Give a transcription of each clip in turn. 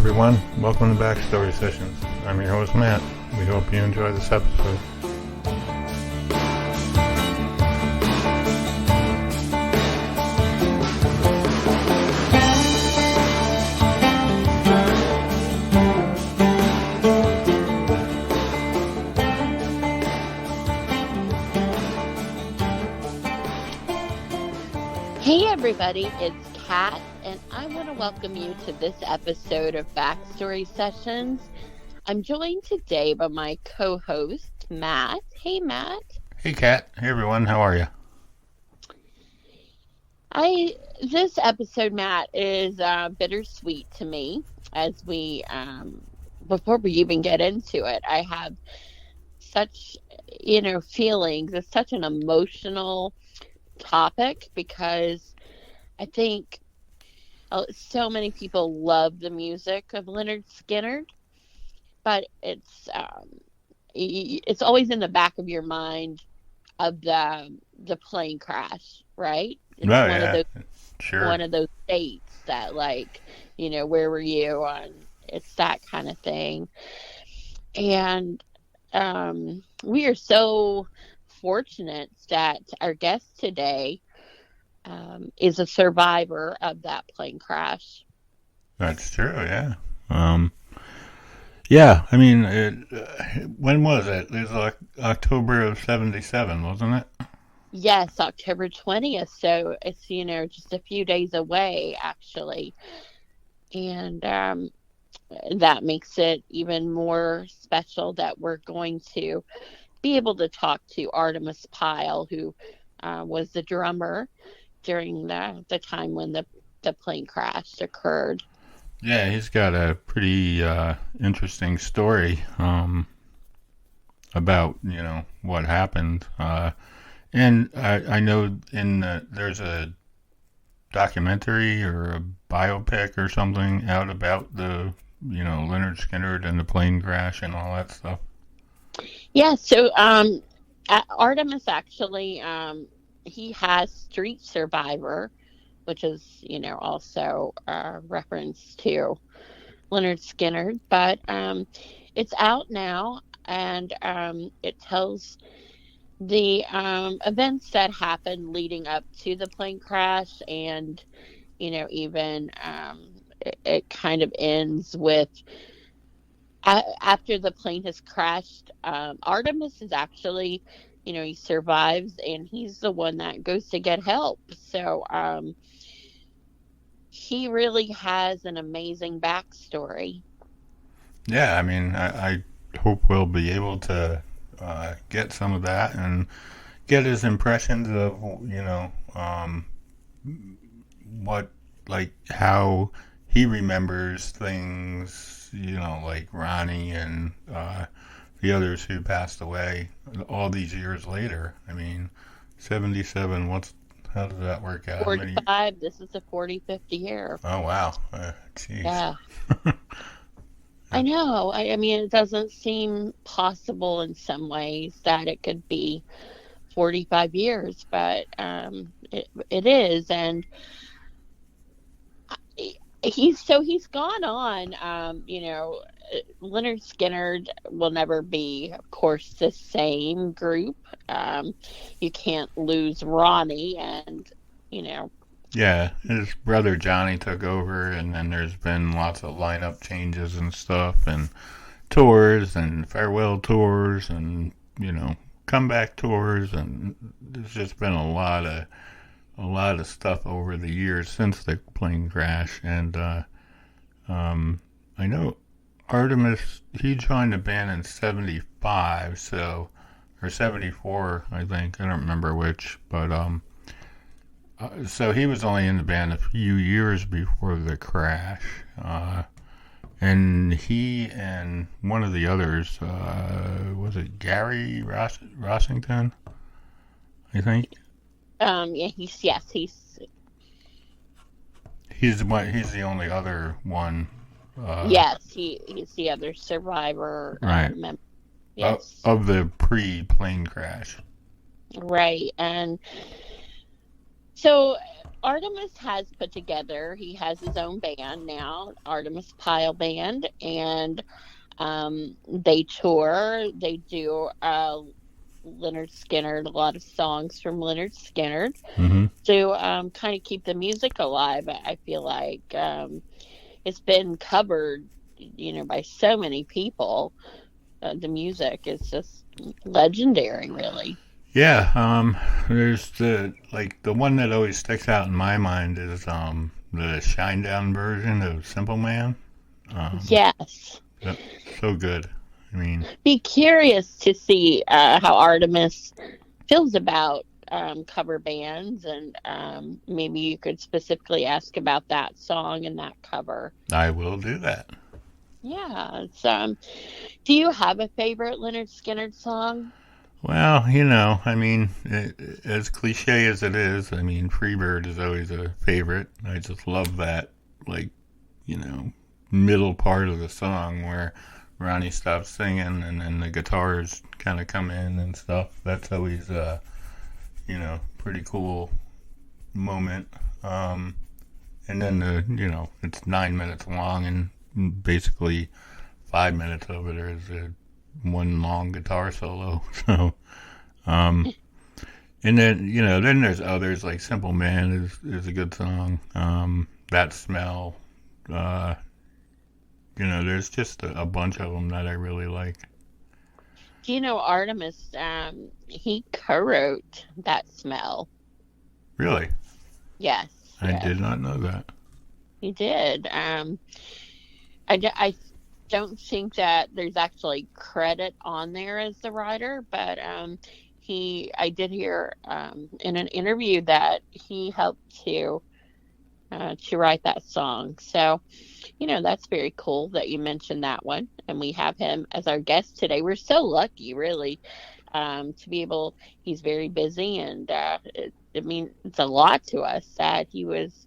everyone. Welcome to Backstory Sessions. I'm your host, Matt. We hope you enjoy this episode. Hey everybody, it's Kat, and I want to welcome you to this episode of Backstory Sessions. I'm joined today by my co-host, Matt. Hey, Matt. Hey, Kat. Hey, everyone. How are you? This episode, Matt, is bittersweet to me. As we, before we even get into it, I have such, feelings. It's such an emotional topic because I think so many people love the music of Lynyrd Skynyrd, but it's always in the back of your mind of the plane crash, right? It's one of those dates that, like, where were you on? It's that kind of thing. And we are so fortunate that our guest today is a survivor of that plane crash. That's true, yeah. Yeah, I mean, when was it? It was like October of 77, wasn't it? Yes, October 20th. So it's, just a few days away, actually. And that makes it even more special that we're going to be able to talk to Artimus Pyle, who was the drummer during the time when the plane crash occurred. Yeah, he's got a pretty interesting story about, what happened. And I know there's a documentary or a biopic or something out about the, Lynyrd Skynyrd and the plane crash and all that stuff. Yeah, so Artimus actually, he has Street Survivor, which is, also a reference to Lynyrd Skynyrd, but it's out now, and it tells the events that happened leading up to the plane crash, and, even it kind of ends with after the plane has crashed. Artimus is actually, he survives, and he's the one that goes to get help. So he really has an amazing backstory. Yeah, I mean, I hope we'll be able to get some of that and get his impressions of, how he remembers things, like Ronnie and the others who passed away all these years later. I mean, 77, how does that work out? 45, this is the 45th year. Oh, wow. Geez. Yeah. I know. I mean, it doesn't seem possible in some ways that it could be 45 years, but it is. And he's gone on, Lynyrd Skynyrd will never be, of course, the same group. You can't lose Ronnie, and, Yeah, his brother Johnny took over, and then there's been lots of lineup changes and stuff, and tours, and farewell tours, and, comeback tours, and there's just been a lot of stuff over the years since the plane crash. And I know Artimus, he joined the band in 75, or 74, I think. I don't remember which, but so he was only in the band a few years before the crash. And he and one of the others, was it Gary Rossington, I think? He's the only other one. Yes, he's the other survivor. Right. Member. Yes. Of the pre-plane crash. Right. And so Artemis has put together, he has his own band now, Artimus Pyle Band, and they tour. They do Lynyrd Skynyrd, a lot of songs from Lynyrd Skynyrd Mm-hmm. to kind of keep the music alive. I feel like it's been covered, by so many people. The music is just legendary, really. Yeah, there's the one that always sticks out in my mind is the Shinedown version of Simple Man. Um, Yes. yep, so good. I mean, Be curious to see how Artemis feels about cover bands, and maybe you could specifically ask about that song and that cover. I will do that. Yeah. Do you have a favorite Leonard Skinner song? Well, I mean, as cliche as it is, I mean, Freebird is always a favorite. I just love that, like, you know, middle part of the song where Ronnie stops singing and then the guitars kind of come in and stuff. That's always, pretty cool moment. Um, and then it's 9 minutes long and basically 5 minutes of it is one long guitar solo. So, um, and then there's others like Simple Man is a good song. That Smell. Uh, there's just a bunch of them that I really like. Do you know Artemis? He co-wrote that smell. Really, Yes, I yes, did not know that. he did. I don't think that there's actually credit on there as the writer, but I did hear in an interview that he helped to write that song. So, that's very cool that you mentioned that one. And we have him as our guest today. We're so lucky, really, to be able, he's very busy, and it's a lot to us that he was,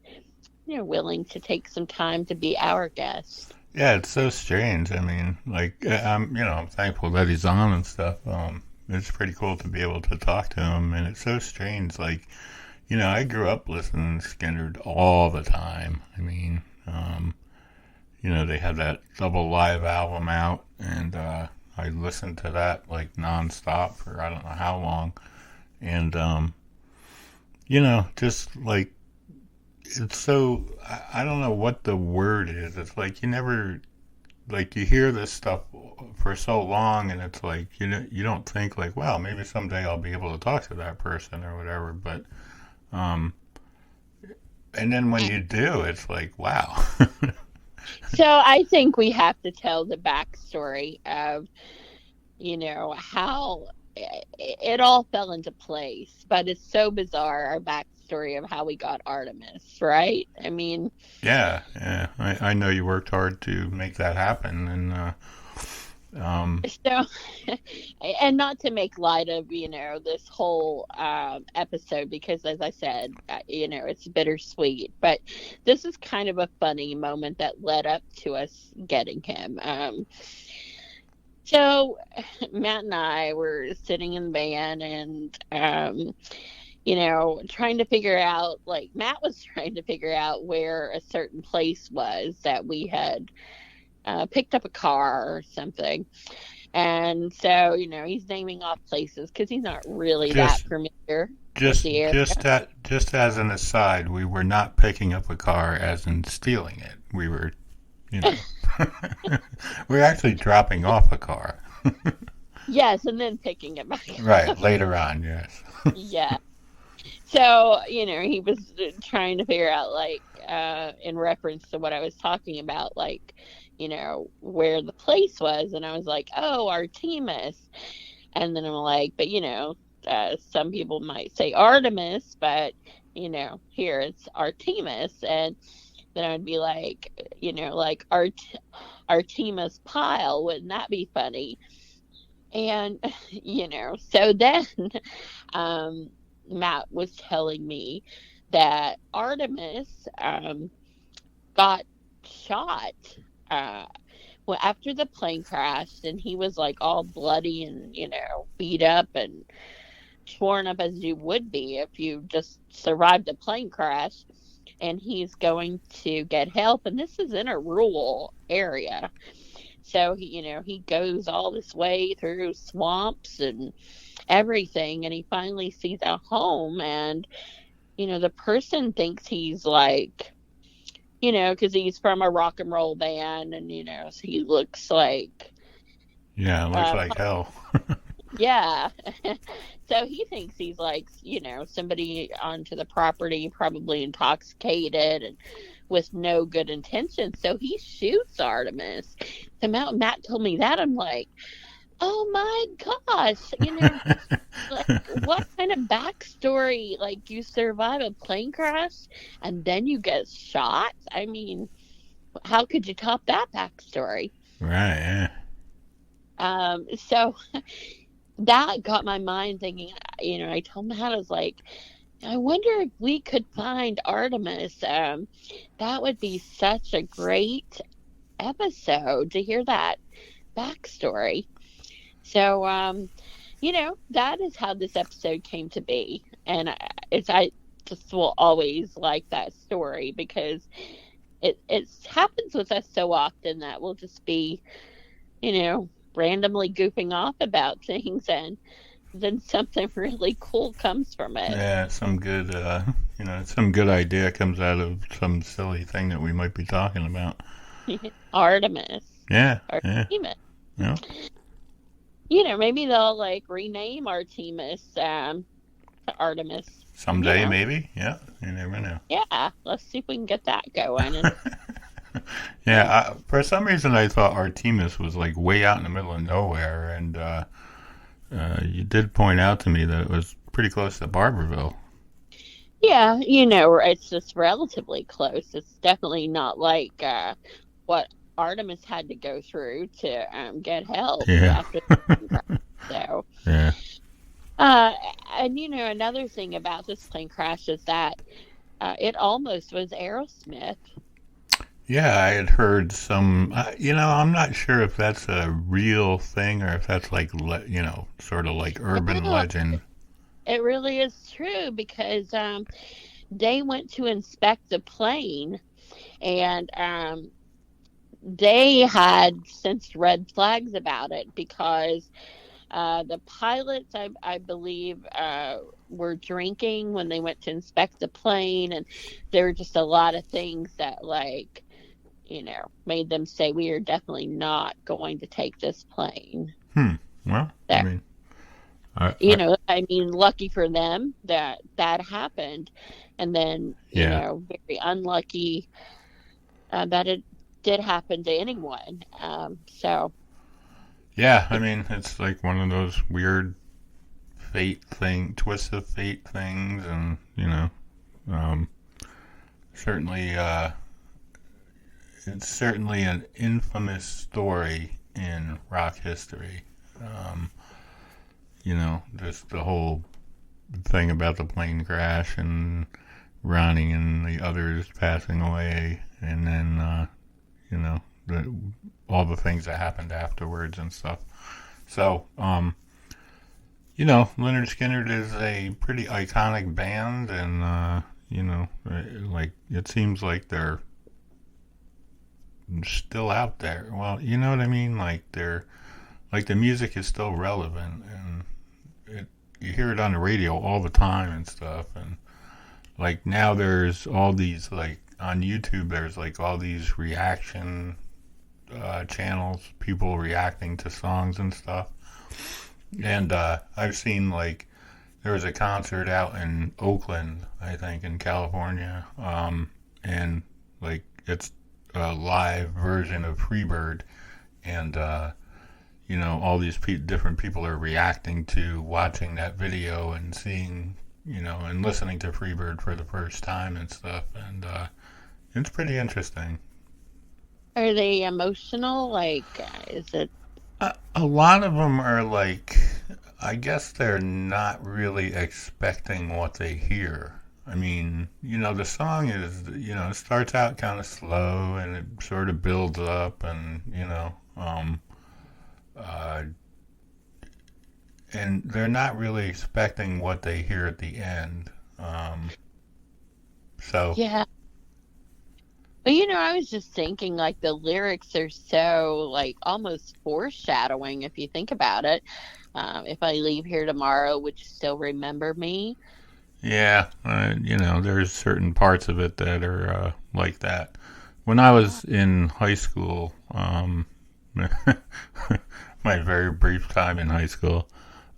willing to take some time to be our guest. Yeah, it's so strange. I mean, like, I'm thankful that he's on and stuff. It's pretty cool to be able to talk to him, and it's so strange. Like, I grew up listening to Skynyrd all the time. I mean, they had that double live album out, and I listened to that like nonstop for I don't know how long. And just like it's so I don't know what the word is. It's like you never like you hear this stuff for so long, and it's like you don't think like, wow, maybe someday I'll be able to talk to that person or whatever. But um, and then when you do, it's like, wow. So I think we have to tell the backstory of, how it all fell into place. But it's so bizarre, our backstory of how we got Artemis, right? I mean, Yeah, yeah. I know you worked hard to make that happen, and um, so, and not to make light of, this whole episode, because as I said, it's bittersweet, but this is kind of a funny moment that led up to us getting him. So Matt and I were sitting in the van, and trying to figure out, like, Matt was trying to figure out where a certain place was that we had picked up a car or something. And so, he's naming off places because he's not really that just familiar with just the area. just as an aside, we were not picking up a car as in stealing it. We were, you know, we are actually dropping off a car. Yes, and then picking it back Right, up. later on, yes. Yeah. So, he was trying to figure out, like, in reference to what I was talking about, like, where the place was. And I was like, oh, Artemis. And then I'm like, but, some people might say Artemis, but, here it's Artemis. And then I would be like, like Artemis Pyle. Wouldn't that be funny? And, so then um, Matt was telling me that Artemis got shot uh, well, after the plane crashed, and he was like all bloody and, beat up. And torn up as you would be if you just survived a plane crash. And he's going to get help, and this is in a rural area. So he goes all this way through swamps and everything, and he finally sees a home, and the person thinks he's like, because he's from a rock and roll band, and so he looks like, Yeah, it looks like hell. yeah. So he thinks he's like, somebody onto the property, probably intoxicated and with no good intentions. So he shoots Artimus. So Matt told me that. I'm like, oh my gosh, like what kind of backstory? Like, you survive a plane crash and then you get shot? I mean, how could you top that backstory? Right, yeah. So that got my mind thinking, I told Matt, I was like, I wonder if we could find Artimus. That would be such a great episode to hear that backstory. So, that is how this episode came to be. And I just will always like that story because it happens with us so often that we'll just be, randomly goofing off about things, and then something really cool comes from it. Yeah, some good, some good idea comes out of some silly thing that we might be talking about. Artimus. Yeah, Artemis. yeah. Maybe they'll like rename Artemis to Artemis. Someday, maybe. Yeah, you never know. Yeah, let's see if we can get that going. And yeah, for some reason I thought Artemis was like way out in the middle of nowhere, and you did point out to me that it was pretty close to Barberville. Yeah, it's just relatively close. It's definitely not like what Artemis had to go through to get help after the so. Yeah. And another thing about this plane crash is that it almost was Aerosmith. Yeah, I had heard some. I'm not sure if that's a real thing or if that's like sort of like urban legend. It really is true because they went to inspect the plane, and they had sensed red flags about it because the pilots, I believe, were drinking when they went to inspect the plane, and there were just a lot of things that, like, made them say, we are definitely not going to take this plane. Well, there. Lucky for them that happened, and then very unlucky that it did happen to anyone. So. Yeah, it's like one of those weird twist of fate things, and certainly it's certainly an infamous story in rock history. Just the whole thing about the plane crash and Ronnie and the others passing away, and then all the things that happened afterwards and stuff. So, Lynyrd Skynyrd is a pretty iconic band, and like it seems like they're still out there. Well, you know what I mean? Like the music is still relevant, and you hear it on the radio all the time and stuff. And like now there's all these, like on YouTube, there's like all these reaction channels, people reacting to songs and stuff. And I've seen, like, there was a concert out in Oakland, I think, in California, and like it's a live version of Freebird, and all these different people are reacting to watching that video and seeing, and listening to Freebird for the first time and stuff, and it's pretty interesting. Are they emotional? Like, is it? A lot of them are like, I guess they're not really expecting what they hear. The song is, it starts out kind of slow and it sort of builds up, and, and they're not really expecting what they hear at the end. Um, so Yeah. But I was just thinking like the lyrics are so like almost foreshadowing if you think about it. If I leave here tomorrow, would you still remember me? yeah, there's certain parts of it that are like that. When I Yeah. was in high school, my very brief time in high school,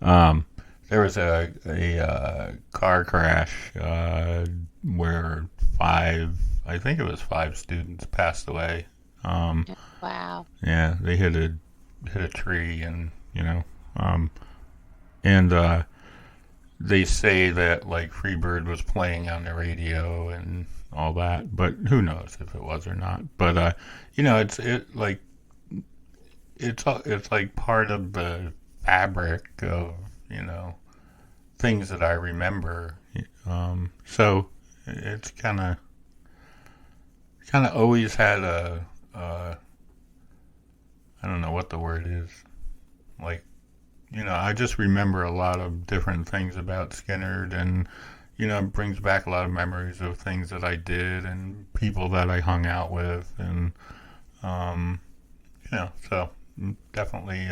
um, there was a car crash where I think it was five students passed away. Um, Wow. yeah, they hit a tree, and um, and they say that like Freebird was playing on the radio and all that, but who knows if it was or not. But it's like part of the fabric of you know things that I remember. So it's kind of always had a I don't know what the word is, like I just remember a lot of different things about Skinner, and it brings back a lot of memories of things that I did and people that I hung out with, and um, so definitely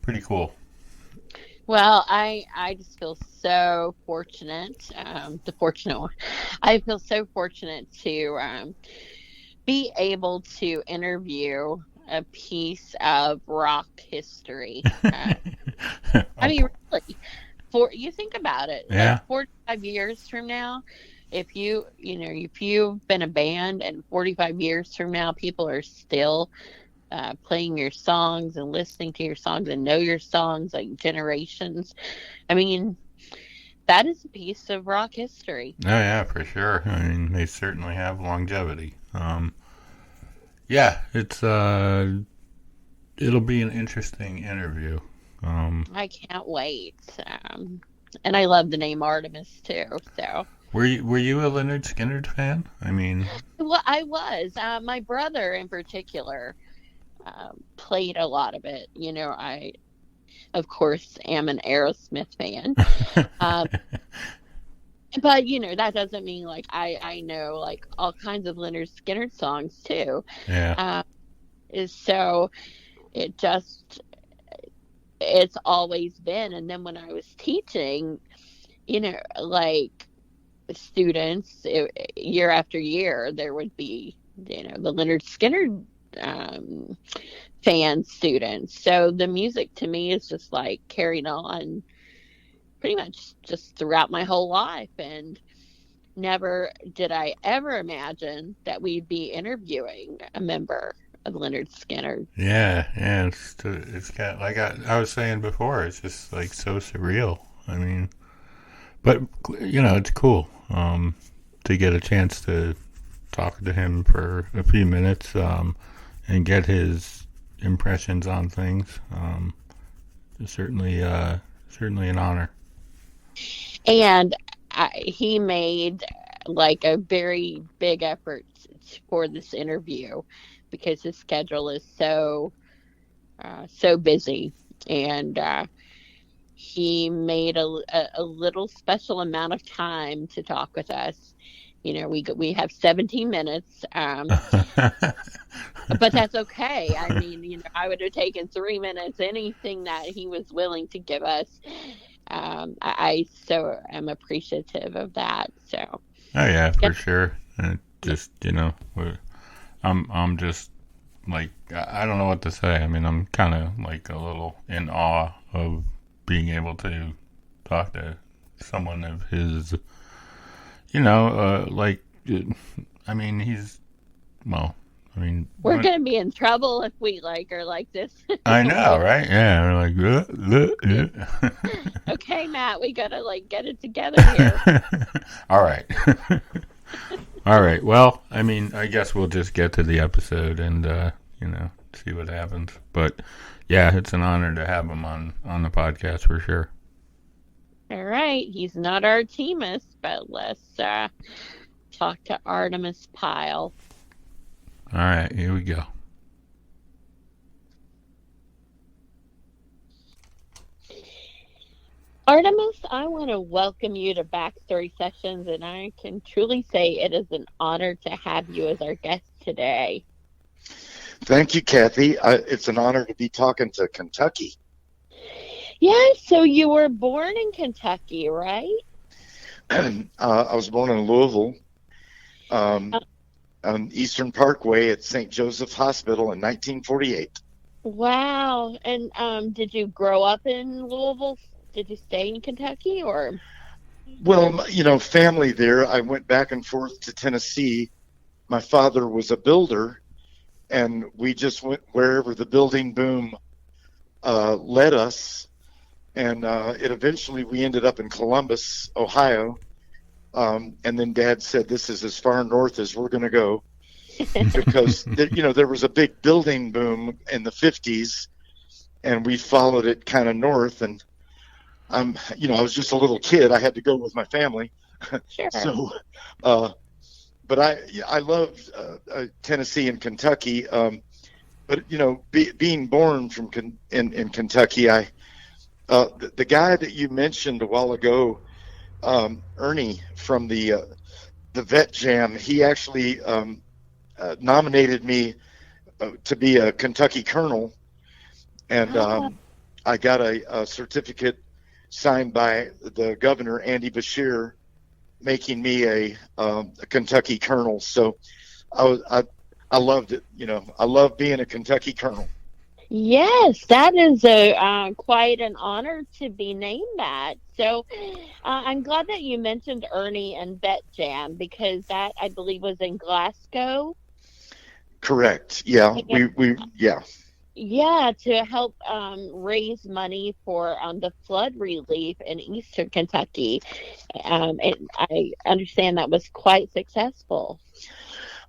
pretty cool. Well, I just feel so fortunate, the fortunate one. I feel so fortunate to be able to interview a piece of rock history. I Oh, mean, really, for you think about it, like yeah, 45 years from now, if you've been a band and 45 years from now, people are still playing your songs and listening to your songs and know your songs like generations. I mean, that is a piece of rock history. oh yeah, for sure. I mean, they certainly have longevity. Yeah, it'll be an interesting interview. Um, I can't wait. And I love the name Artemis too. So, were you a Lynyrd Skynyrd fan? I mean, well, I was. My brother in particular played a lot of it. I, of course, am an Aerosmith fan. Um, but that doesn't mean like I know like all kinds of Leonard Skinner songs too. yeah. Um, is so it just it's always been. And then when I was teaching, like students year after year, there would be the Leonard Skinner um, fan students. So the music to me is just like carried on pretty much just throughout my whole life. And never did I ever imagine that we'd be interviewing a member of Leonard Skinner. Yeah, yeah, it's kind of, like I was saying before. It's just like so surreal. I mean, but it's cool to get a chance to talk to him for a few minutes and get his impressions on things. It's certainly an honor. And he made like a very big effort for this interview because his schedule is so busy. And he made a little special amount of time to talk with us. We have 17 minutes, but that's okay. I mean, I would have taken 3 minutes, anything that he was willing to give us. I so am appreciative of that. So, Oh yeah, yeah, for sure. And yeah. just I'm just like I don't know what to say. I mean, I'm kind of like a little in awe of being able to talk to someone of his. Like I mean, he's well. I mean, We're gonna be in trouble if we like are like this. I know, With right? Yeah, we're like, yeah. Okay, Matt, we gotta like get it together here. all right. All right. Well, I mean, I guess we'll just get to the episode and see what happens. But yeah, it's an honor to have him on the podcast for sure. All right, he's not Artemis, but let's talk to Artemis Pyle. All right, here we go. Artemis, I want to welcome you to Backstory Sessions, and I can truly say it is an honor to have you as our guest today. Thank you, Kathy. It's an honor to be talking to Kentucky. Yeah, so you were born in Kentucky, right? I was born in Louisville, um, Uh, on Eastern Parkway at St. Joseph Hospital in 1948. wow. And did you grow up in Louisville? Did you stay in Kentucky or? Well, family there. I went back and forth to Tennessee. My father was a builder, and we just went wherever the building boom led us. And it eventually we ended up in Columbus, Ohio. And then Dad said, "This is as far north as we're going to go," because there was a big building boom in the 50s, and we followed it kind of north. And I was just a little kid. I had to go with my family. Sure. So, but I loved Tennessee and Kentucky. But being born in Kentucky, the guy that you mentioned a while ago, Ernie from the Vet Jam, he actually nominated me to be a Kentucky Colonel, and Ah, I got a certificate signed by the governor, Andy Bashir, making me a Kentucky Colonel. So I loved it. I love being a Kentucky Colonel. yes, that is a quite an honor to be named that. So I'm glad that you mentioned Ernie and Bet Jam because that I believe was in Glasgow. Correct. Yeah. Yeah. Yeah, to help raise money for the flood relief in eastern Kentucky. And I understand that was quite successful.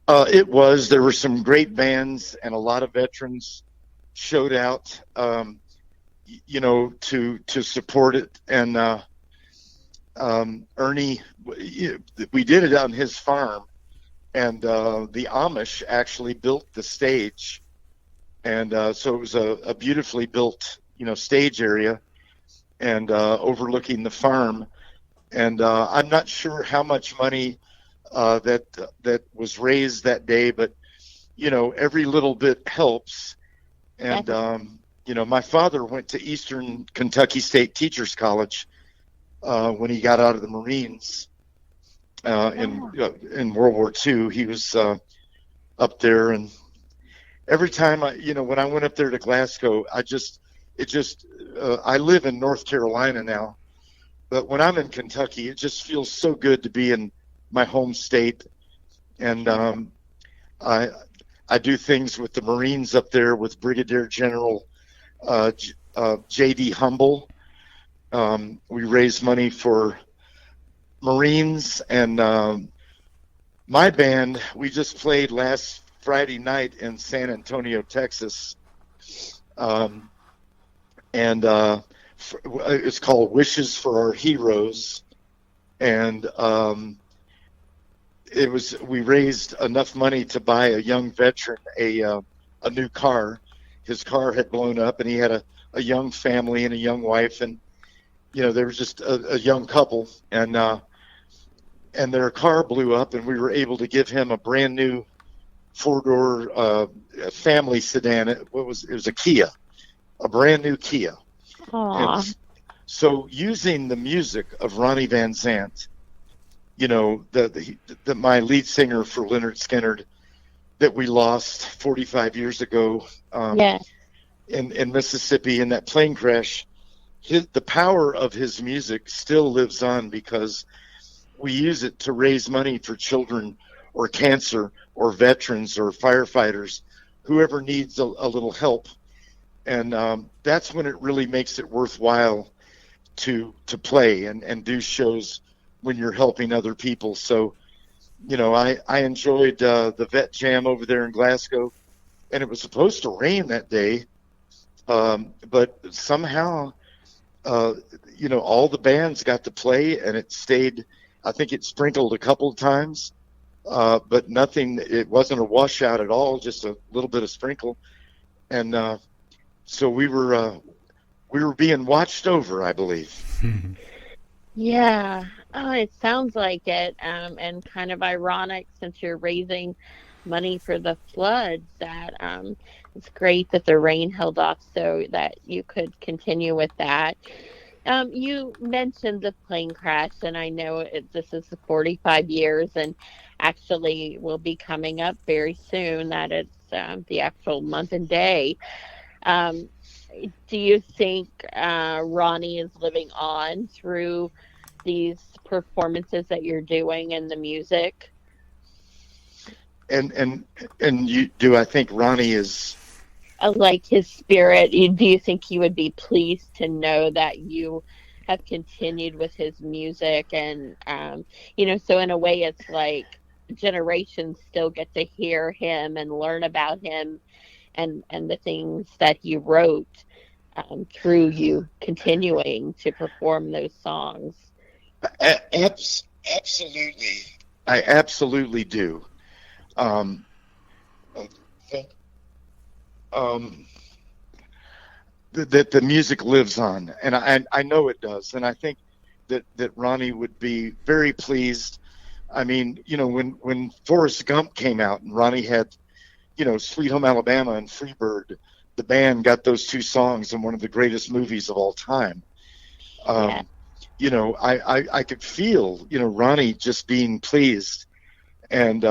It was. There were some great bands, and a lot of veterans showed out, to support it. And Ernie, we did it on his farm, and the Amish actually built the stage. And so it was a beautifully built, stage area, and overlooking the farm. And I'm not sure how much money that was raised that day, but every little bit helps. And That's my father went to Eastern Kentucky State Teachers College when he got out of the Marines wow. in World War II. He was up there, and every time when I went up there to Glasgow, I live in North Carolina now, but when I'm in Kentucky, it just feels so good to be in my home state. And I I do things with the Marines up there with Brigadier General J.D. Humble. We raise money for Marines, and my band, we just played last Friday night in San Antonio, Texas. And it's called Wishes for Our Heroes. And we raised enough money to buy a young veteran a new car. His car had blown up, and he had a young family and a young wife, and they were just a young couple, and their car blew up, and we were able to give him a brand new four-door family sedan. It was a Kia, a brand new Kia. Aw. And so using the music of Ronnie Van Zant, my lead singer for Lynyrd Skynyrd that we lost 45 years ago Yeah. in Mississippi in that plane crash, the power of his music still lives on because we use it to raise money for children or cancer or veterans or firefighters, whoever needs a little help. And that's when it really makes it worthwhile to play and do shows when you're helping other people. So, I enjoyed the Vet Jam over there in Glasgow, and it was supposed to rain that day, but somehow, all the bands got to play, and it stayed. I think it sprinkled a couple of times, but nothing. It wasn't a washout at all, just a little bit of sprinkle, and so we were we were being watched over, I believe. Yeah. Oh, it sounds like it. And kind of ironic since you're raising money for the floods that it's great that the rain held off so that you could continue with that. You mentioned the plane crash, and I know this is 45 years, and actually will be coming up very soon that it's the actual month and day. Um, do you think Ronnie is living on through these performances that you're doing and the music? And do I think Ronnie is? Like his spirit, do you think he would be pleased to know that you have continued with his music? And so in a way it's like generations still get to hear him and learn about him and the things that he wrote through you continuing to perform those songs. Absolutely, I absolutely do. Um, that the music lives on, and I know it does, and I think that Ronnie would be very pleased. I mean, when Forrest Gump came out and Ronnie had, Sweet Home Alabama and Freebird, the band got those two songs in one of the greatest movies of all time. Yeah. I could feel, Ronnie just being pleased. And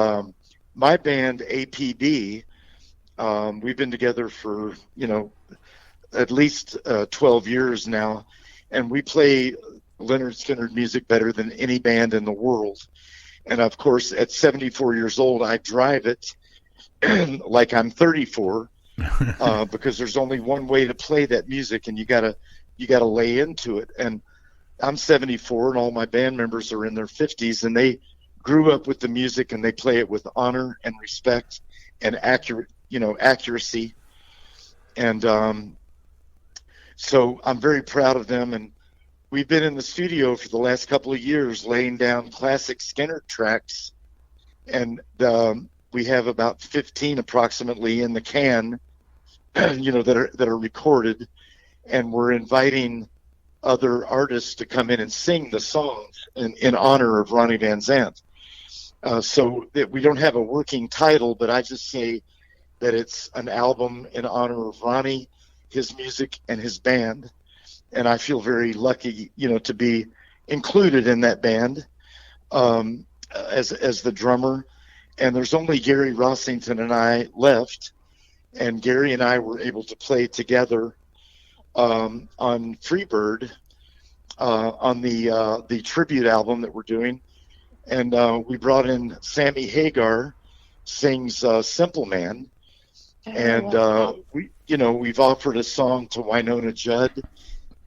my band, APB, we've been together for, at least 12 years now, and we play Lynyrd Skynyrd music better than any band in the world. And of course, at 74 years old, I drive it like I'm 34, because there's only one way to play that music, and you gotta lay into it. And I'm 74, and all my band members are in their 50s, and they grew up with the music, and they play it with honor and respect and accuracy. And so I'm very proud of them, and we've been in the studio for the last couple of years laying down classic Skynyrd tracks, and we have about 15 approximately in the can, that are recorded, and we're inviting other artists to come in and sing the songs in honor of Ronnie Van Zant. So that we don't have a working title, but I just say that it's an album in honor of Ronnie, his music, and his band. And I feel very lucky, to be included in that band as the drummer. And there's only Gary Rossington and I left, and Gary and I were able to play together on Freebird, on the tribute album that we're doing. And we brought in Sammy Hagar, sings Simple Man. And we've offered a song to Winona Judd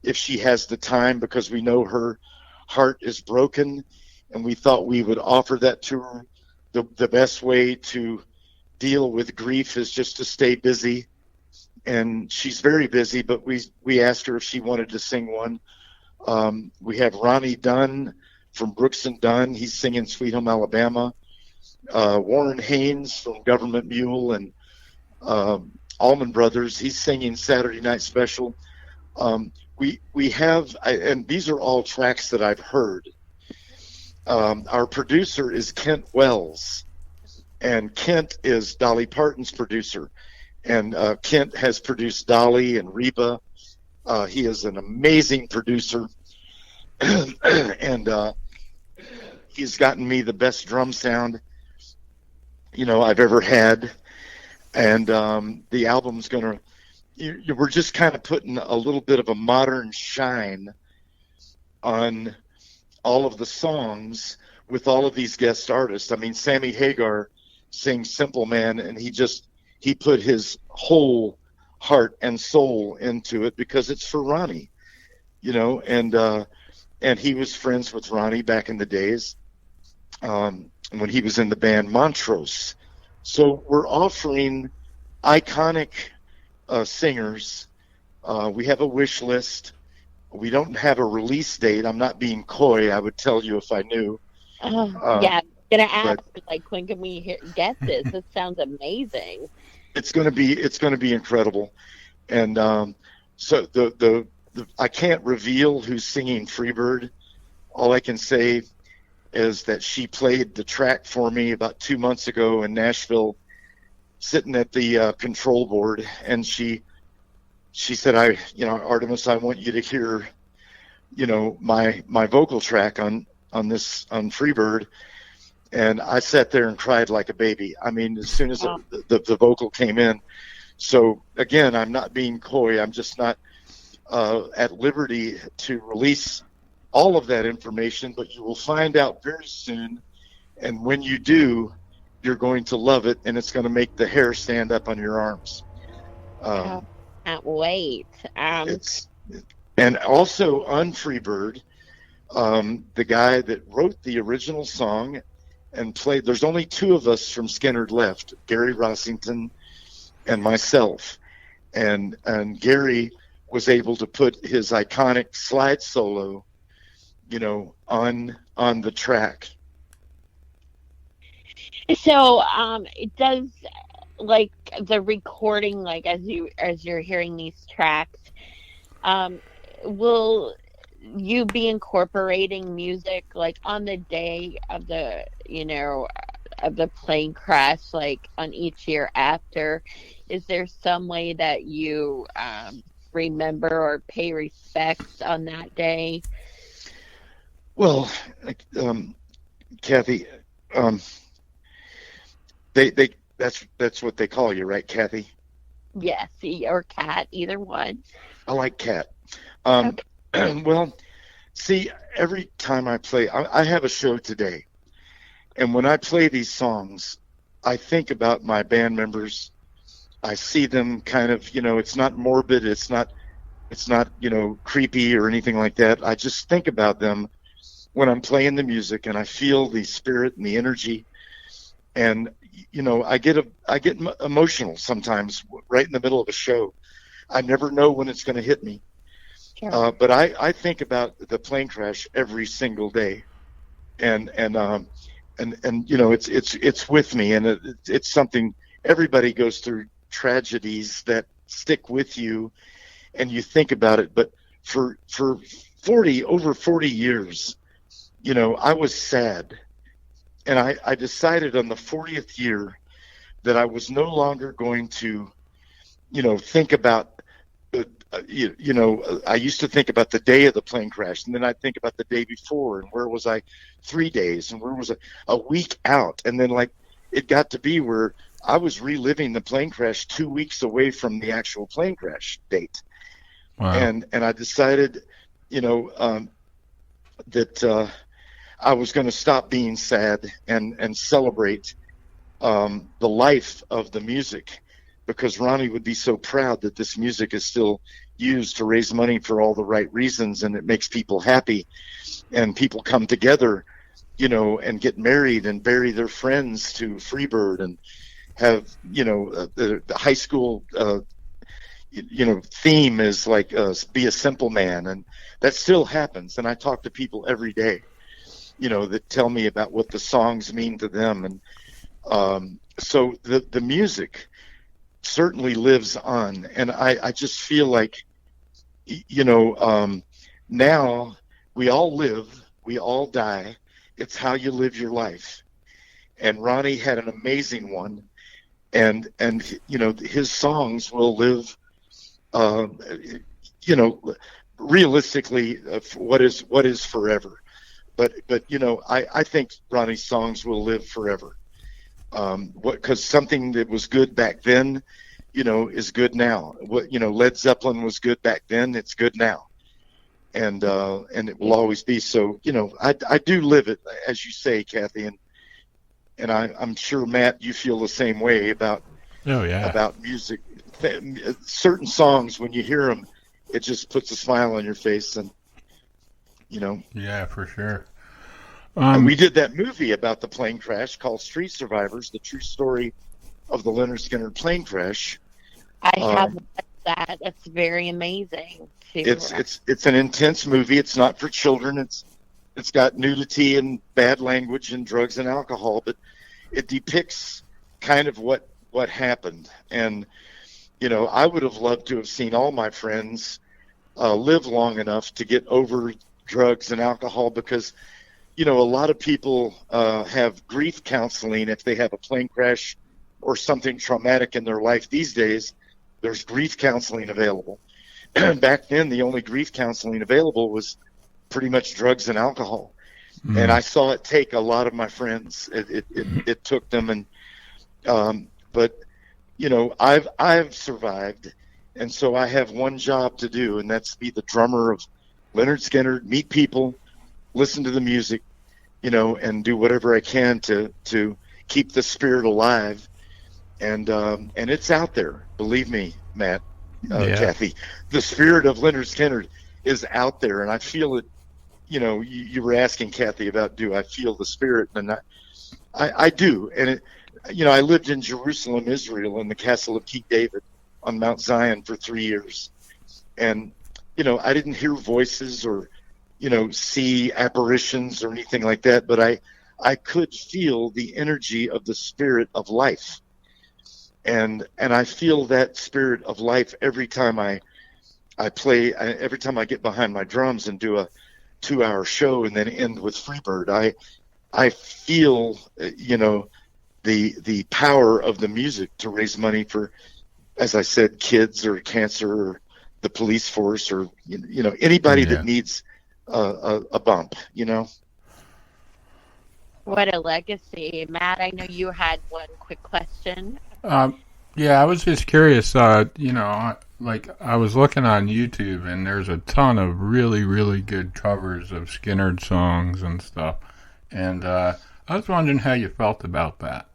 if she has the time, because we know her heart is broken, and we thought we would offer that to her. The best way to deal with grief is just to stay busy, and she's very busy, but we asked her if she wanted to sing one. We have Ronnie Dunn from Brooks and Dunn. He's singing Sweet Home Alabama. Warren Haynes from Government Mule and Allman Brothers, he's singing Saturday Night Special. We have, and these are all tracks that I've heard. Our producer is Kent Wells, and Kent is Dolly Parton's producer. And Kent has produced Dolly and Reba. He is an amazing producer, and he's gotten me the best drum sound, I've ever had. And the album's gonna, we're just kind of putting a little bit of a modern shine on all of the songs with all of these guest artists. I mean, Sammy Hagar sings Simple Man, and he put his whole heart and soul into it because it's for Ronnie, and he was friends with Ronnie back in the days when he was in the band Montrose. So we're offering iconic singers. We have a wish list. We don't have a release date. I'm not being coy. I would tell you if I knew. Yeah, I'm gonna ask, when can we get this? It sounds amazing. It's gonna be incredible. And so I can't reveal who's singing Freebird. All I can say is that she played the track for me about 2 months ago in Nashville, sitting at the control board, and she said, Artimus, I want you to hear, my vocal track on Freebird. And I sat there and cried like a baby. I mean, as soon as the vocal came in. So again, I'm not being coy. I'm just not at liberty to release all of that information, but you will find out very soon. And when you do, you're going to love it, and it's going to make the hair stand up on your arms. Can't wait. And also on Freebird, the guy that wrote the original song and played, there's only two of us from Skynyrd left, Gary Rossington and myself. And Gary was able to put his iconic slide solo, on the track. So, it does, like, the recording, like, as you're hearing these tracks, will you be incorporating music, like, on the day of the, of the plane crash, like, on each year after? Is there some way that you remember or pay respects on that day? Well, Kathy, that's what they call you, right, Kathy? Yes, or Cat, either one. I like Cat. Okay. Well, see, every time I play, I have a show today, and when I play these songs, I think about my band members. I see them kind of, it's not morbid, it's not, creepy or anything like that. I just think about them when I'm playing the music, and I feel the spirit and the energy, and I get emotional sometimes right in the middle of a show. I never know when it's going to hit me. Sure. But I think about the plane crash every single day, and it's with me, and it's something. Everybody goes through tragedies that stick with you, and you think about it. But for over 40 years, I was sad, and I decided on the 40th year that I was no longer going to, think about. I used to think about the day of the plane crash, and then I'd think about the day before, and where was I 3 days, and where was I a week out, and then it got to be where I was reliving the plane crash 2 weeks away from the actual plane crash date. Wow. And I decided, that I was going to stop being sad and celebrate the life of the music, because Ronnie would be so proud that this music is still used to raise money for all the right reasons, and it makes people happy, and people come together, and get married and bury their friends to Freebird, and have, the high school, theme is like, be a simple man, and that still happens. And I talk to people every day, that tell me about what the songs mean to them. And so the music certainly lives on, and I just feel like, now we all live, we all die. It's how you live your life. And Ronnie had an amazing one, and his songs will live, realistically, what is forever. But I think Ronnie's songs will live forever. Because something that was good back then, is good now. Led Zeppelin was good back then, it's good now. And it will always be. So, I do live it, as you say, Kathy, and I'm sure, Matt, you feel the same way about music. Certain songs, when you hear them, it just puts a smile on your face, and Yeah, for sure. And we did that movie about the plane crash called Street Survivors, the true story of the Lynyrd Skynyrd plane crash. I have watched that. It's very amazing. It's an intense movie. It's not for children. It's got nudity and bad language and drugs and alcohol, but it depicts kind of what happened. And I would have loved to have seen all my friends live long enough to get over drugs and alcohol, because a lot of people have grief counseling if they have a plane crash or something traumatic in their life. These days, there's grief counseling available. Back then, the only grief counseling available was pretty much drugs and alcohol. And I saw it take a lot of my friends. It took them, but I've survived, and so I have one job to do, and that's be the drummer of Lynyrd Skynyrd, meet people, listen to the music, and do whatever I can to keep the spirit alive. And it's out there, believe me, Matt, Kathy. The spirit of Lynyrd Skynyrd is out there, and I feel it. You were asking Kathy about, do I feel the spirit? And I do. And I lived in Jerusalem, Israel, in the castle of King David on Mount Zion for 3 years. And, I didn't hear voices or, see apparitions or anything like that, but I could feel the energy of the spirit of life. And I feel that spirit of life every time I play, every time I get behind my drums and do a 2-hour show and then end with Freebird. I feel, the power of the music to raise money for, as I said, kids or cancer or the police force or, anybody that needs a bump, What a legacy. Matt, I know you had one quick question. Yeah, I was just curious, I was looking on YouTube, and there's a ton of really, really good covers of Skynyrd songs and stuff. And I was wondering how you felt about that.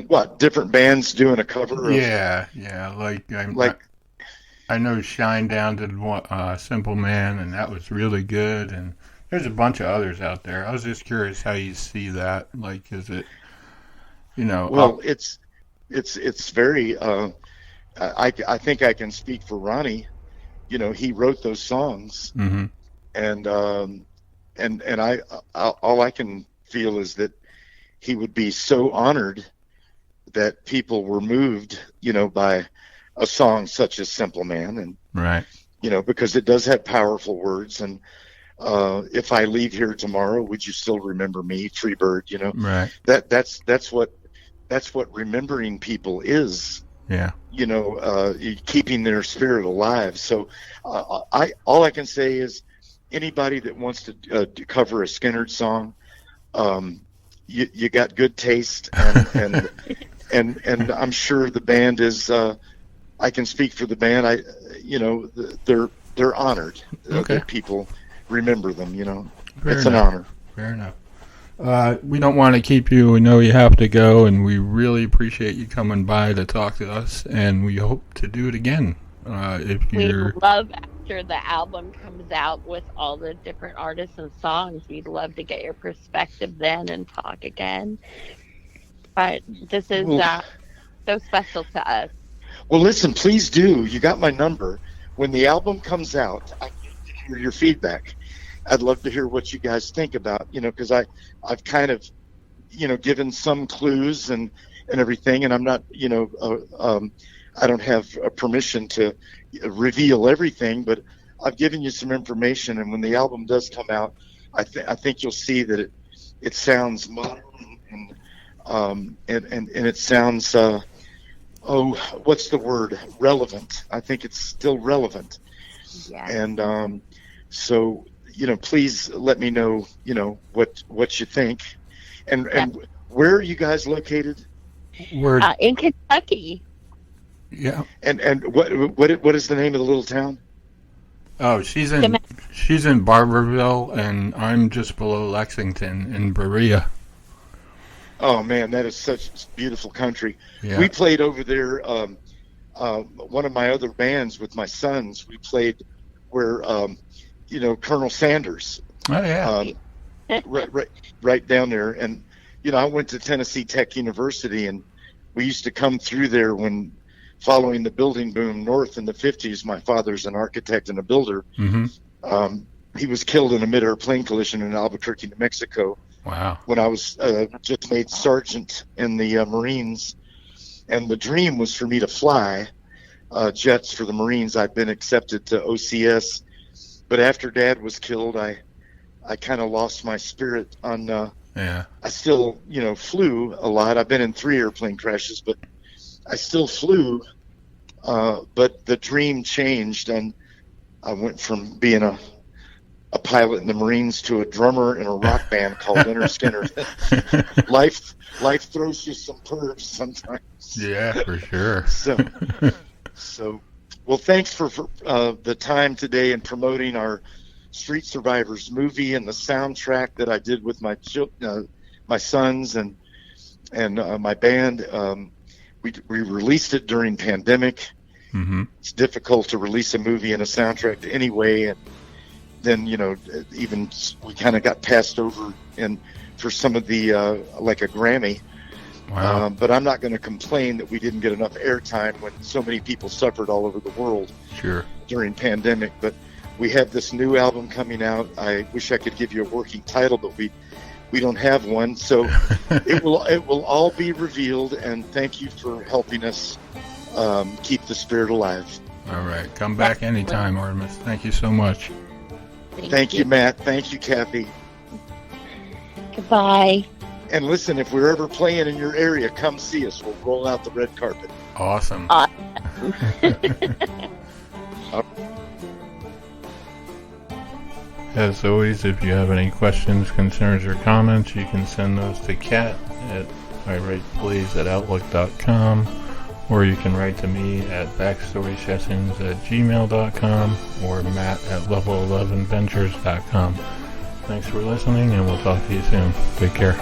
What, different bands doing a cover of? Yeah, I know Shinedown did Simple Man, and that was really good. And there's a bunch of others out there. I was just curious how you see that. Like, is it, Well, it's very. I think I can speak for Ronnie. He wrote those songs, and I all I can feel is that he would be so honored that people were moved, by a song such as Simple Man, and right, because it does have powerful words. And if I leave here tomorrow, would you still remember me, Freebird? Right. That's what remembering people is. Yeah. Keeping their spirit alive. So all I can say is anybody that wants to cover a Skynyrd song, you got good taste, and and I'm sure the band is. I can speak for the band. They're honored that people remember them. It's an honor. Fair enough. We don't want to keep you. We know you have to go, and we really appreciate you coming by to talk to us, and we hope to do it again. We'd love, after the album comes out with all the different artists and songs, we'd love to get your perspective then and talk again. But this is so special to us. Well, listen, please do. You got my number. When the album comes out, I need to hear your feedback. I'd love to hear what you guys think about, because I've kind of, given some clues and everything, and I'm not, I don't have permission to reveal everything, but I've given you some information, and when the album does come out, I think you'll see that it sounds modern and it sounds what's the word? Relevant. I think it's still relevant. Yeah. And so please let me know what you think, and where are you guys located? We're in Kentucky. Yeah. And what is the name of the little town? Oh, she's in Barberville, and I'm just below Lexington in Berea. Oh man, that is such beautiful country. Yeah. We played over there. One of my other bands with my sons, we played where Colonel Sanders. Oh yeah. Right down there, and I went to Tennessee Tech University, and we used to come through there when following the building boom north in the 50s. My father's an architect and a builder. Mm-hmm. He was killed in a mid-air plane collision in Albuquerque, New Mexico. Wow. When I was just made sergeant in the Marines, and the dream was for me to fly jets for the Marines. I'd been accepted to OCS, but after Dad was killed, I kind of lost my spirit on. Yeah. I still, flew a lot. I've been in 3 airplane crashes, but I still flew. But the dream changed, and I went from being a pilot in the Marines to a drummer in a rock band called Lynyrd Skynyrd. Life throws you some curves sometimes. Yeah, for sure. So, well, thanks for the time today and promoting our Street Survivors movie and the soundtrack that I did with my sons and my band. We released it during pandemic. Mm-hmm. It's difficult to release a movie and a soundtrack anyway, and then even we kind of got passed over and for some of the like a Grammy. Wow. But I'm not going to complain that we didn't get enough airtime when so many people suffered all over the world. Sure. During pandemic. But we have this new album coming out. I wish I could give you a working title, but we don't have one. So it will all be revealed. And thank you for helping us keep the spirit alive. All right. Come back anytime, Artimus. Thank you so much. Thank you, Matt. Thank you, Kathy. Goodbye. And listen, if we're ever playing in your area, come see us. We'll roll out the red carpet. Awesome. As always, if you have any questions, concerns, or comments, you can send those to Kat at iWritePlays@outlook.com, or you can write to me at backstorysessions@gmail.com or matt@level11ventures.com. Thanks for listening, and we'll talk to you soon. Take care.